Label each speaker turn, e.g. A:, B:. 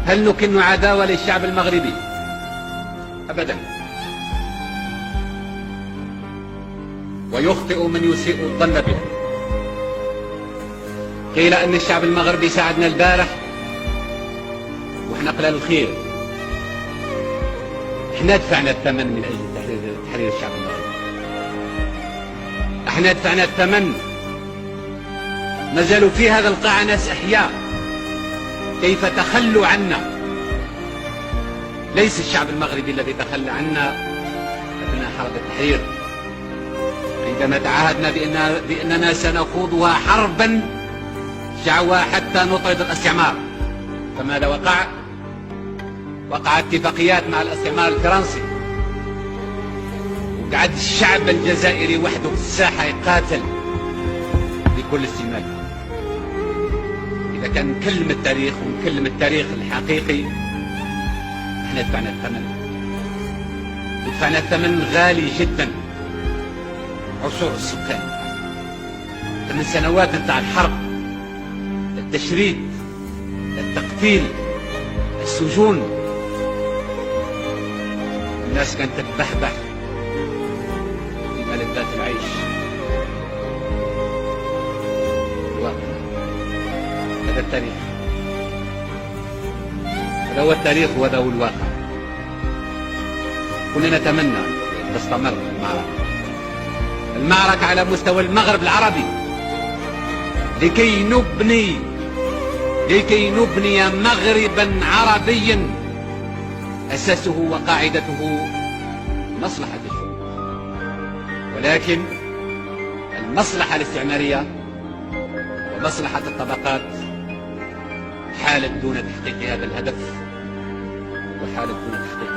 A: هل نكن عداوة للشعب المغربي؟ أبدا. ويخطئ من يسيء الظن به. قيل أن الشعب المغربي ساعدنا البارح وإحنا قلال الخير. إحنا دفعنا الثمن من أجل تحرير الشعب المغربي. إحنا دفعنا الثمن. ما زالوا في هذا القاع ناس أحياء. كيف تخلوا عنا؟ ليس الشعب المغربي الذي تخلى عنا أثناء حرب التحرير، عندما تعاهدنا بأننا سنخوضها حربا شعوى حتى نطرد الاستعمار. فماذا وقع؟ وقع اتفاقيات مع الاستعمار الفرنسي، وقعد الشعب الجزائري وحده في الساحة يقاتل بكل استماتة. إذا كان نكلم التاريخ ونكلم التاريخ الحقيقي، احنا دفعنا الثمن. دفعنا الثمن غالي جدا. عصور السكان، 8 سنوات نتاع الحرب، التشريد، التقتيل، السجون. الناس كانت تتبحبح في ملذات العيش. الواقع هذا التاريخ، هذا هو التاريخ وهذا هو الواقع. كنا نتمنى أن تستمر المعركة على مستوى المغرب العربي لكي نبني مغربا عربيا أساسه وقاعدته مصلحة الشعوب. ولكن المصلحة الاستعمارية ومصلحة الطبقات حالت دون تحقيق هذا الهدف، وحالت دون تحقيق